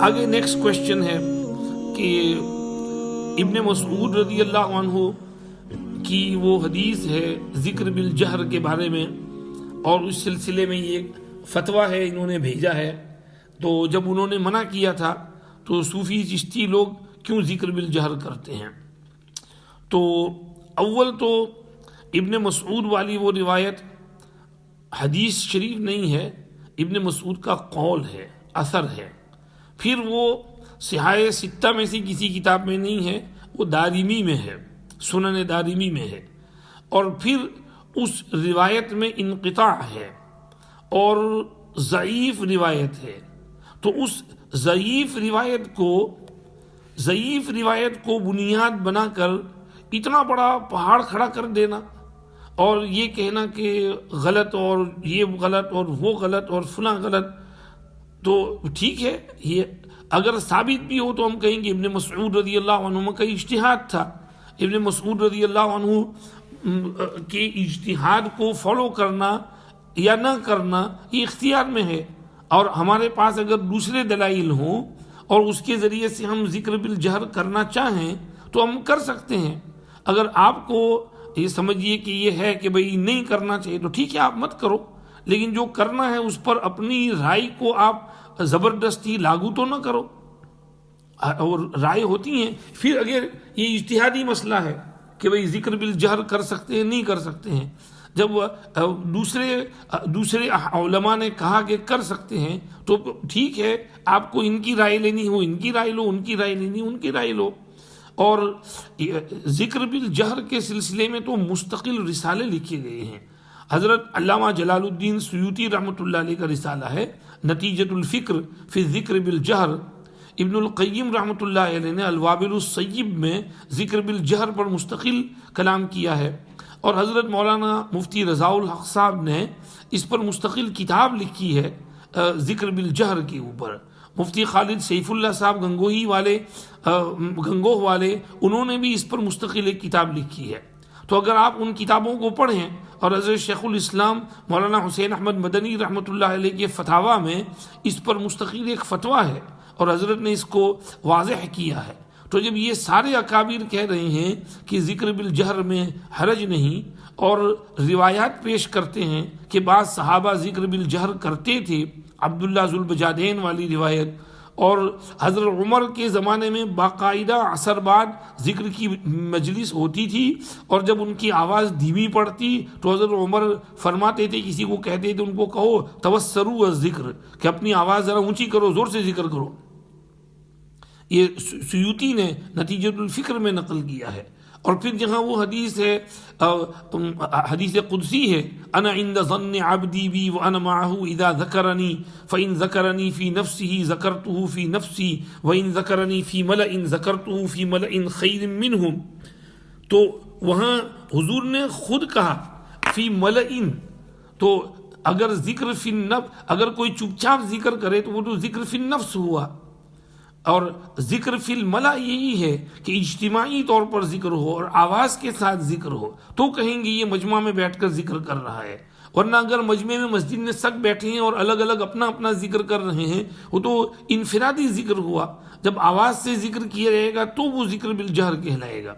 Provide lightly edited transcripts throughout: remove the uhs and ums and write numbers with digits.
آگے next question ہے کہ ابن مسعود رضی اللہ عنہ کی وہ حدیث ہے ذکر بالجہر کے بارے میں، اور اس سلسلے میں یہ فتویٰ ہے انہوں نے بھیجا ہے۔ تو جب انہوں نے منع کیا تھا تو صوفی چشتی لوگ کیوں ذکر بالجہر کرتے ہیں؟ تو اول تو ابن مسعود والی وہ روایت حدیث شریف نہیں ہے، ابن مسعود کا قول ہے، اثر ہے۔ پھر وہ صحاح ستہ میں سے کسی کتاب میں نہیں ہے، وہ دارمی میں ہے، سنن دارمی میں ہے، اور پھر اس روایت میں انقطاع ہے اور ضعیف روایت ہے۔ تو اس ضعیف روایت کو بنیاد بنا کر اتنا بڑا پہاڑ کھڑا کر دینا اور یہ کہنا کہ غلط اور یہ غلط اور وہ غلط اور فلاں غلط، تو ٹھیک ہے، یہ اگر ثابت بھی ہو تو ہم کہیں گے ابن مسعود رضی اللہ عنہ کا اجتہاد تھا۔ ابن مسعود رضی اللہ عنہ کے اجتہاد کو فالو کرنا یا نہ کرنا یہ اختیار میں ہے، اور ہمارے پاس اگر دوسرے دلائل ہوں اور اس کے ذریعے سے ہم ذکر بالجہر کرنا چاہیں تو ہم کر سکتے ہیں۔ اگر آپ کو یہ سمجھیے کہ یہ ہے کہ بھئی نہیں کرنا چاہیے تو ٹھیک ہے، آپ مت کرو، لیکن جو کرنا ہے اس پر اپنی رائے کو آپ زبردستی لاگو تو نہ کرو، اور رائے ہوتی ہیں۔ پھر اگر یہ اجتہادی مسئلہ ہے کہ بھئی ذکر بالجہر کر سکتے ہیں نہیں کر سکتے ہیں، جب دوسرے علماء نے کہا کہ کر سکتے ہیں تو ٹھیک ہے، آپ کو ان کی رائے لینی ہو ان کی رائے لو، ان کی رائے لینی ان کی رائے لو۔ اور ذکر بالجہر کے سلسلے میں تو مستقل رسالے لکھے گئے ہیں۔ حضرت علامہ جلال الدین سیوطی رحمۃ اللہ علیہ کا رسالہ ہے نتیجۃ الفکر فی الذکر بالجہر۔ ابن القیم رحمۃ اللہ علیہ نے الوابل الصیب میں ذکر بالجہر پر مستقل کلام کیا ہے، اور حضرت مولانا مفتی رضاء الحق صاحب نے اس پر مستقل کتاب لکھی ہے ذکر بالجہر کے اوپر۔ مفتی خالد سیف اللہ صاحب گنگوہ والے انہوں نے بھی اس پر مستقل ایک کتاب لکھی ہے۔ تو اگر آپ ان کتابوں کو پڑھیں، اور حضرت شیخ الاسلام مولانا حسین احمد مدنی رحمۃ اللہ علیہ کے فتاویٰ میں اس پر مستقل ایک فتویٰ ہے، اور حضرت نے اس کو واضح کیا ہے۔ تو جب یہ سارے اکابر کہہ رہے ہیں کہ ذکر بالجہر میں حرج نہیں، اور روایات پیش کرتے ہیں کہ بعض صحابہ ذکر بالجہر کرتے تھے، عبداللہ ذوالبجادین والی روایت، اور حضرت عمر کے زمانے میں باقاعدہ عصر بعد ذکر کی مجلس ہوتی تھی، اور جب ان کی آواز دھیمی پڑتی تو حضرت عمر فرماتے تھے، کسی کو کہتے تھے ان کو کہو توسروا الذکر، کہ اپنی آواز ذرا اونچی کرو، زور سے ذکر کرو۔ یہ سیوطی نے نتیجۃ الفکر میں نقل کیا ہے۔ اور پھر جہاں وہ حدیث ہے، حدیث قدسی ہے، انا عند ظن عبدی بی وانا معه اذا ذکرنی فان ذکرنی فی نفسه ذکرته فی نفسی وان ذکرنی فی ملأ ذکرته فی ملأ خیر منهم۔ تو وہاں حضور نے خود کہا فی ملأ، تو اگر ذکر فی النفس، اگر کوئی چپ چاپ ذکر کرے تو وہ تو ذکر فی النفس ہوا، اور ذکر فی الملا یہی ہے کہ اجتماعی طور پر ذکر ہو اور آواز کے ساتھ ذکر ہو، تو کہیں گے یہ مجمع میں بیٹھ کر ذکر کر رہا ہے۔ ورنہ اگر مجمع میں مسجد میں سب بیٹھے ہیں اور الگ الگ اپنا اپنا ذکر کر رہے ہیں، وہ تو انفرادی ذکر ہوا۔ جب آواز سے ذکر کیا جائے گا تو وہ ذکر بالجہر کہلائے گا۔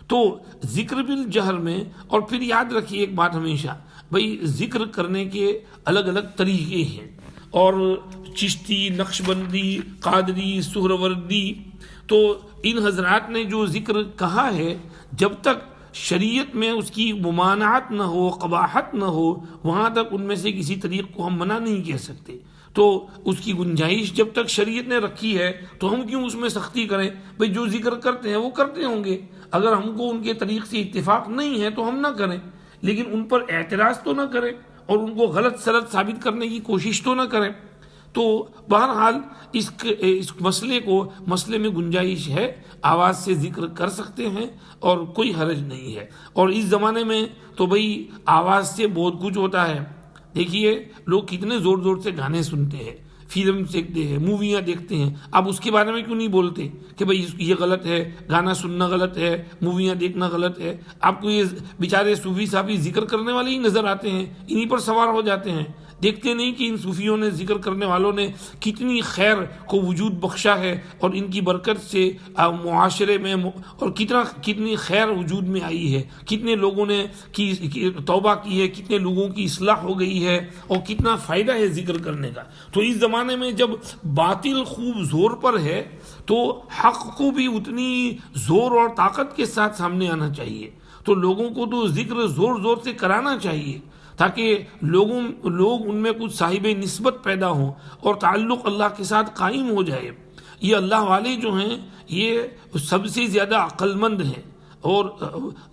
تو ذکر بالجہر میں، اور پھر یاد رکھیے ایک بات ہمیشہ، بھئی ذکر کرنے کے الگ الگ طریقے ہیں، اور چشتی، نقشبندی، قادری، سہروردی، تو ان حضرات نے جو ذکر کہا ہے، جب تک شریعت میں اس کی ممانعت نہ ہو، قباحت نہ ہو، وہاں تک ان میں سے کسی طریق کو ہم منع نہیں کہہ سکتے۔ تو اس کی گنجائش جب تک شریعت نے رکھی ہے تو ہم کیوں اس میں سختی کریں؟ بھئی جو ذکر کرتے ہیں وہ کرتے ہوں گے، اگر ہم کو ان کے طریق سے اتفاق نہیں ہے تو ہم نہ کریں، لیکن ان پر اعتراض تو نہ کریں اور ان کو غلط سلط ثابت کرنے کی کوشش تو نہ کریں۔ تو بہرحال اس مسئلے میں گنجائش ہے، آواز سے ذکر کر سکتے ہیں اور کوئی حرج نہیں ہے۔ اور اس زمانے میں تو بھئی آواز سے بہت کچھ ہوتا ہے۔ دیکھیے لوگ کتنے زور زور سے گانے سنتے ہیں، فلم دیکھتے ہیں، موویاں دیکھتے ہیں، آپ اس کے بارے میں کیوں نہیں بولتے کہ بھئی یہ غلط ہے، گانا سننا غلط ہے، موویاں دیکھنا غلط ہے؟ آپ کو یہ بیچارے صوفی صافی ذکر کرنے والے ہی نظر آتے ہیں، انہی پر سوار ہو جاتے ہیں۔ دیکھتے نہیں کہ ان صوفیوں نے، ذکر کرنے والوں نے کتنی خیر کو وجود بخشا ہے، اور ان کی برکت سے معاشرے میں اور کتنی خیر وجود میں آئی ہے، کتنے لوگوں نے توبہ کی ہے، کتنے لوگوں کی اصلاح ہو گئی ہے، اور کتنا فائدہ ہے ذکر کرنے کا۔ تو اس زمانے میں جب باطل خوب زور پر ہے تو حق کو بھی اتنی زور اور طاقت کے ساتھ سامنے آنا چاہیے، تو لوگوں کو تو ذکر زور زور سے کرانا چاہیے تاکہ لوگ ان میں کچھ صاحب نسبت پیدا ہوں اور تعلق اللہ کے ساتھ قائم ہو جائے۔ یہ اللہ والے جو ہیں یہ سب سے زیادہ عقل مند ہیں، اور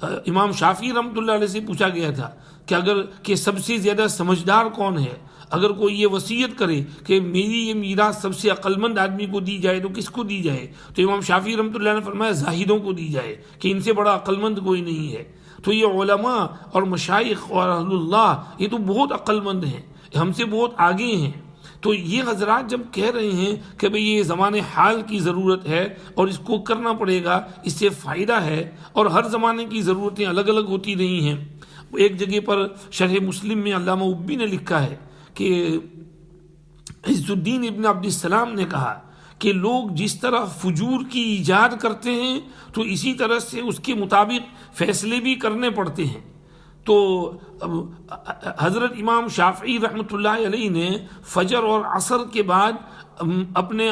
امام شافعی رحمۃ اللہ علیہ سے پوچھا گیا تھا کہ سب سے زیادہ سمجھدار کون ہے؟ اگر کوئی یہ وصیت کرے کہ میری یہ میراث سب سے عقل مند آدمی کو دی جائے تو کس کو دی جائے؟ تو امام شافعی رحمۃ اللہ نے فرمایا زاہدوں کو دی جائے، کہ ان سے بڑا عقل مند کوئی نہیں ہے۔ تو یہ علماء اور مشائخ اور اہل اللہ یہ تو بہت عقل مند ہیں، ہم سے بہت آگے ہیں۔ تو یہ حضرات جب کہہ رہے ہیں کہ بھئی یہ زمانے حال کی ضرورت ہے اور اس کو کرنا پڑے گا، اس سے فائدہ ہے، اور ہر زمانے کی ضرورتیں الگ الگ ہوتی نہیں ہیں۔ ایک جگہ پر شرح مسلم میں علامہ ابی نے لکھا ہے کہ عز الدین ابن عبد السلام نے کہا کہ لوگ جس طرح فجور کی ایجاد کرتے ہیں تو اسی طرح سے اس کے مطابق فیصلے بھی کرنے پڑتے ہیں۔ تو حضرت امام شافعی رحمۃ اللہ علیہ نے فجر اور عصر کے بعد اپنے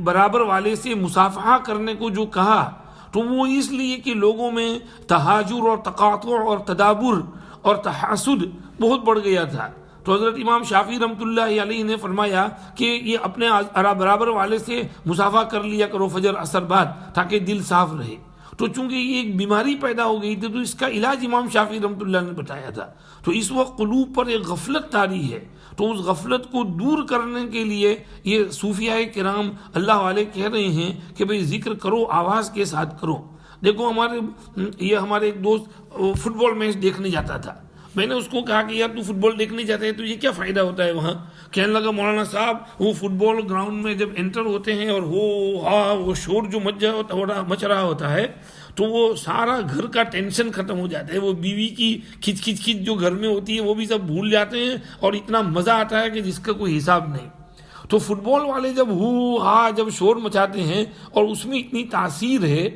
برابر والے سے مصافحہ کرنے کو جو کہا تو وہ اس لیے کہ لوگوں میں تہاجر اور تقاطع اور تدابر اور تحاسد بہت بڑھ گیا تھا۔ تو حضرت امام شافعی رحمۃ اللہ علیہ نے فرمایا کہ یہ اپنے برابر والے سے مصافحہ کر لیا کرو فجر عصر بعد تاکہ دل صاف رہے۔ تو چونکہ یہ ایک بیماری پیدا ہو گئی تھی تو اس کا علاج امام شافعی رحمۃ اللہ نے بتایا تھا۔ تو اس وقت قلوب پر ایک غفلت طاری ہے، تو اس غفلت کو دور کرنے کے لیے یہ صوفیاء کرام اللہ والے کہہ رہے ہیں کہ بھئی ذکر کرو، آواز کے ساتھ کرو۔ دیکھو ہمارے ایک دوست فٹ بال میچ دیکھنے جاتا تھا، میں نے اس کو کہا کہ یار تو فٹ بال دیکھنے جاتے ہیں تو یہ کیا فائدہ ہوتا ہے وہاں؟ کہنے لگا مولانا صاحب وہ فٹ بال گراؤنڈ میں جب انٹر ہوتے ہیں اور وہ شور جو مچ رہا ہوتا ہے تو وہ سارا گھر کا ٹینشن ختم ہو جاتا ہے، وہ بیوی کی کھچ کھچ کھچ جو گھر میں ہوتی ہے وہ بھی سب بھول جاتے ہیں، اور اتنا مزہ آتا ہے کہ جس کا کوئی حساب نہیں۔ تو فٹ بال والے جب جب شور مچاتے ہیں اور اس میں اتنی تاثیر ہے،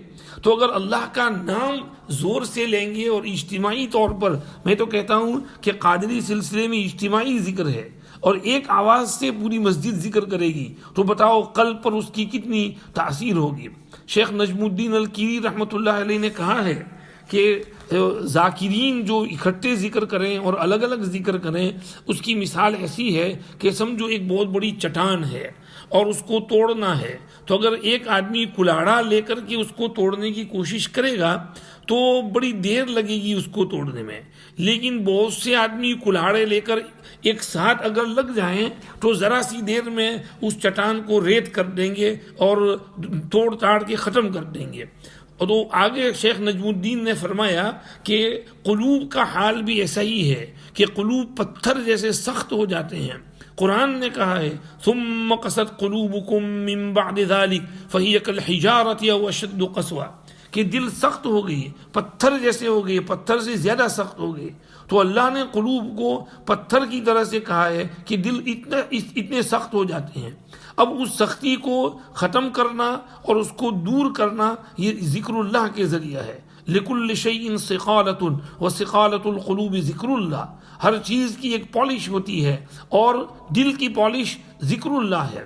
تو اگر اللہ کا نام زور سے لیں گے اور اجتماعی طور پر، میں تو کہتا ہوں کہ قادری سلسلے میں اجتماعی ذکر ہے اور ایک آواز سے پوری مسجد ذکر کرے گی، تو بتاؤ قلب پر اس کی کتنی تاثیر ہوگی۔ شیخ نجم الدین الکیری رحمۃ اللہ علیہ نے کہا ہے کہ ذاکرین جو اکٹھے ذکر کریں اور الگ الگ ذکر کریں، اس کی مثال ایسی ہے کہ سمجھو ایک بہت بڑی چٹان ہے اور اس کو توڑنا ہے، تو اگر ایک آدمی کلاڑا لے کر کے اس کو توڑنے کی کوشش کرے گا تو بڑی دیر لگے گی اس کو توڑنے میں، لیکن بہت سے آدمی کلاڑے لے کر ایک ساتھ اگر لگ جائیں تو ذرا سی دیر میں اس چٹان کو ریت کر دیں گے اور توڑ تاڑ کے ختم کر دیں گے۔ اور تو آگے شیخ نجم الدین نے فرمایا کہ قلوب کا حال بھی ایسا ہی ہے کہ قلوب پتھر جیسے سخت ہو جاتے ہیں۔ قرآن نے کہا ہے ثم قست قلوبکم من بعد ذلک فہی کالحجارۃ او اشد قسوہ، کہ دل سخت ہو گئی، پتھر جیسے ہو گئی، پتھر سے زیادہ سخت ہو گئی۔ تو اللہ نے قلوب کو پتھر کی طرح سے کہا ہے کہ دل اتنے سخت ہو جاتے ہیں۔ اب اس سختی کو ختم کرنا اور اس کو دور کرنا یہ ذکر اللہ کے ذریعہ ہے۔ لِكُلِّ شَيْءٍ صِقَالَةٌ وَصِقَالَةُ الْقُلُوبِ ذِكْرُ اللَّهِ، ہر چیز کی ایک پالش ہوتی ہے اور دل کی پالش ذکر اللہ ہے۔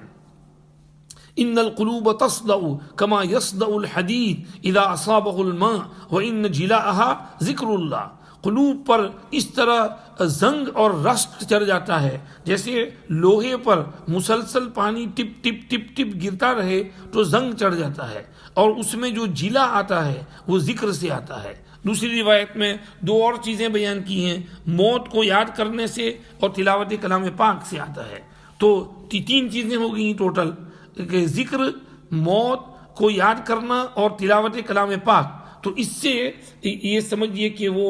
ان القلوب تصدع كما يصدع الحديد اذا اصابه الماء وان جلاءها ذکر اللہ، قلوب پر اس طرح زنگ اور رشک چڑھ جاتا ہے جیسے لوہے پر مسلسل پانی ٹپ ٹپ ٹپ ٹپ گرتا رہے تو زنگ چڑھ جاتا ہے، اور اس میں جو جلا آتا ہے وہ ذکر سے آتا ہے۔ دوسری روایت میں دو اور چیزیں بیان کی ہیں، موت کو یاد کرنے سے اور تلاوت کلام پاک سے آتا ہے۔ تو تین چیزیں ہو گئیں ٹوٹل، کہ ذکر، موت کو یاد کرنا اور تلاوت کلام پاک۔ تو اس سے یہ سمجھیے کہ وہ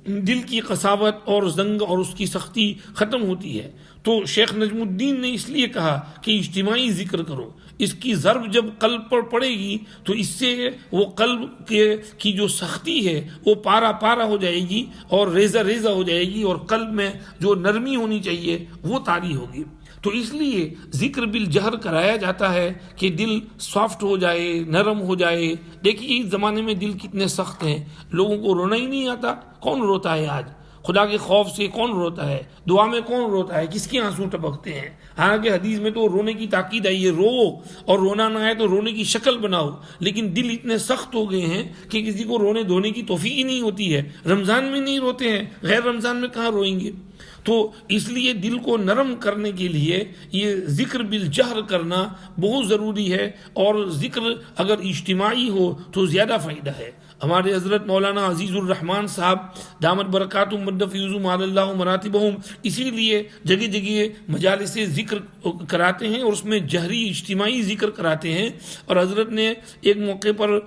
دل کی قساوت اور زنگ اور اس کی سختی ختم ہوتی ہے۔ تو شیخ نجم الدین نے اس لیے کہا کہ اجتماعی ذکر کرو، اس کی ضرب جب قلب پر پڑے گی تو اس سے وہ قلب کی جو سختی ہے وہ پارا پارا ہو جائے گی اور ریزہ ریزہ ہو جائے گی، اور قلب میں جو نرمی ہونی چاہیے وہ طاری ہوگی۔ تو اس لیے ذکر بالجہر کرایا جاتا ہے کہ دل سافٹ ہو جائے، نرم ہو جائے۔ دیکھیے اس زمانے میں دل کتنے سخت ہیں، لوگوں کو رونا ہی نہیں آتا۔ کون روتا ہے آج؟ خدا کے خوف سے کون روتا ہے؟ دعا میں کون روتا ہے؟ کس کے آنسو ٹپکتے ہیں؟ حالانکہ حدیث میں تو رونے کی تاکید آئی ہے، رو، اور رونا نہ آئے تو رونے کی شکل بناؤ۔ لیکن دل اتنے سخت ہو گئے ہیں کہ کسی کو رونے دھونے کی توفیق ہی نہیں ہوتی ہے۔ رمضان میں نہیں روتے ہیں، غیر رمضان میں کہاں روئیں گے؟ تو اس لیے دل کو نرم کرنے کے لیے یہ ذکر بالجہر کرنا بہت ضروری ہے، اور ذکر اگر اجتماعی ہو تو زیادہ فائدہ ہے۔ ہمارے حضرت مولانا عزیز الرحمان صاحب دامت برکاتہم مد فیض اللہ مراتبہم اسی لیے جگہ جگہ مجالس ذکر کراتے ہیں، اور اس میں جہری اجتماعی ذکر کراتے ہیں۔ اور حضرت نے ایک موقع پر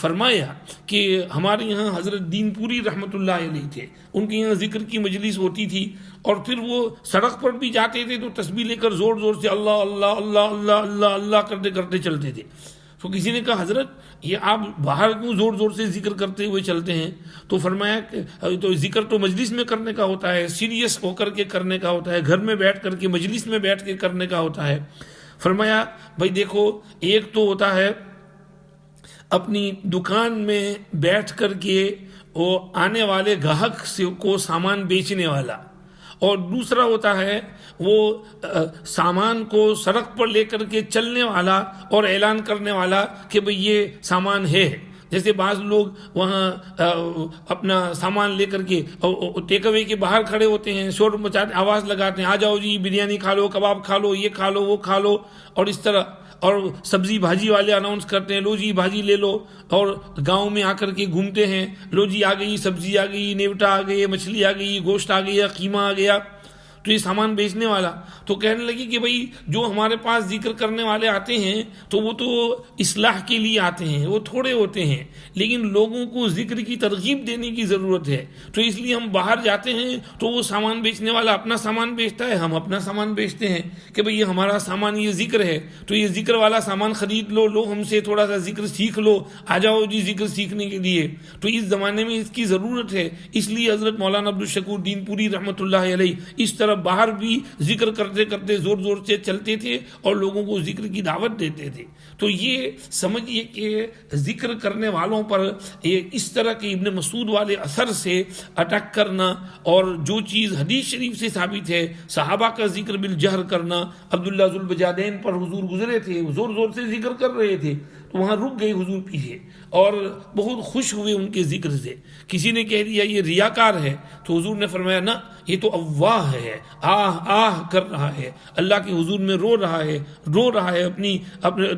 فرمایا کہ ہمارے یہاں حضرت دین پوری رحمۃ اللہ علیہ تھے، ان کے یہاں ذکر کی مجلس ہوتی تھی، اور پھر وہ سڑک پر بھی جاتے تھے تو تسبیح لے کر زور زور سے اللہ اللہ اللہ اللہ اللہ اللہ کرتے کرتے چلتے تھے۔ تو کسی نے کہا حضرت یہ آپ باہر کیوں زور زور سے ذکر کرتے ہوئے چلتے ہیں؟ تو فرمایا کہ تو ذکر تو مجلس میں کرنے کا ہوتا ہے، سیریس ہو کر کے کرنے کا ہوتا ہے، گھر میں بیٹھ کر کے مجلس میں بیٹھ کے کرنے کا ہوتا ہے۔ فرمایا بھائی دیکھو، ایک تو ہوتا ہے اپنی دکان میں بیٹھ کر کے وہ آنے والے گاہک کو سامان بیچنے والا، اور دوسرا ہوتا ہے وہ سامان کو سڑک پر لے کر کے چلنے والا اور اعلان کرنے والا کہ بھئی یہ سامان ہے۔ جیسے بعض لوگ وہاں اپنا سامان لے کر کے ٹیک اوے کے باہر کھڑے ہوتے ہیں، شور مچاتے، آواز لگاتے ہیں، آ جاؤ جی بریانی کھا لو، کباب کھا لو، یہ کھا لو، وہ کھا لو، اور اس طرح۔ اور سبزی بھاجی والے اناؤنس کرتے ہیں، لو جی بھاجی لے لو، اور گاؤں میں آ کر کے گھومتے ہیں، لو جی آ گئی سبزی، آ گئی نیوٹا، آ گئی مچھلی، آ گئی گوشت، آ گیا قیمہ، آ گیا۔ تو یہ سامان بیچنے والا تو کہنے لگی کہ بھئی جو ہمارے پاس ذکر کرنے والے آتے ہیں تو وہ تو اصلاح کے لیے آتے ہیں، وہ تھوڑے ہوتے ہیں، لیکن لوگوں کو ذکر کی ترغیب دینے کی ضرورت ہے۔ تو اس لیے ہم باہر جاتے ہیں تو وہ سامان بیچنے والا اپنا سامان بیچتا ہے، ہم اپنا سامان بیچتے ہیں کہ بھئی یہ ہمارا سامان یہ ذکر ہے، تو یہ ذکر والا سامان خرید لو، لو ہم سے تھوڑا سا ذکر سیکھ لو، آ جاؤ جی ذکر سیکھنے کے لیے۔ تو اس زمانے میں اس کی ضرورت ہے، اس لیے حضرت مولانا عبدالشکور دین پوری رحمۃ اللہ علیہ اس طرح باہر بھی ذکر کرتے کرتے زور زور سے چلتے تھے اور لوگوں کو ذکر کی دعوت دیتے تھے۔ تو یہ سمجھیے کہ ذکر کرنے والوں پر اس طرح کے ابن مسعود والے اثر سے اٹیک کرنا، اور جو چیز حدیث شریف سے ثابت ہے صحابہ کا ذکر بالجہر کرنا۔ عبداللہ ذوالبجادین پر حضور گزرے تھے، زور زور سے ذکر کر رہے تھے، تو وہاں رک گئے حضور پیچھے اور بہت خوش ہوئے ان کے ذکر سے۔ کسی نے کہہ دیا یہ ریاکار ہے، تو حضور نے فرمایا نہ، یہ تو اواہ ہے، آہ آہ کر رہا ہے، اللہ کے حضور میں رو رہا ہے، اپنی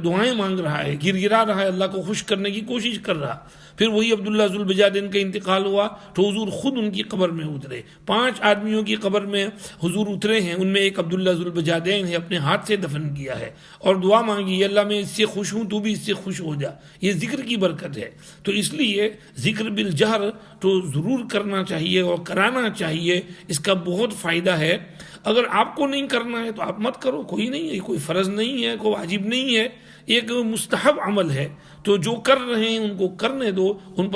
دعائیں مانگ رہا ہے، گر گرا رہا ہے، اللہ کو خوش کرنے کی کوشش کر رہا۔ پھر وہی عبداللہ ذوالبجادین کا انتقال ہوا تو حضور خود ان کی قبر میں اترے۔ 5 آدمیوں کی قبر میں حضور اترے ہیں، ان میں ایک عبداللہ ذوالبجادین ہے، اپنے ہاتھ سے دفن کیا ہے، اور دعا مانگی اللہ میں اس سے خوش ہوں، تو بھی اس سے خوش ہو جا۔ یہ ذکر کی برکت ہے۔ تو اس لیے ذکر بالجہر تو ضرور کرنا چاہیے اور کرانا چاہیے، اس کا بہت فائدہ ہے۔ اگر آپ کو نہیں کرنا ہے تو آپ مت کرو، کوئی نہیں ہے، کوئی فرض نہیں ہے، کوئی واجب نہیں ہے، ایک مستحب عمل ہے۔ تو جو کر رہے ہیں ان کو کرنے دو، ان پر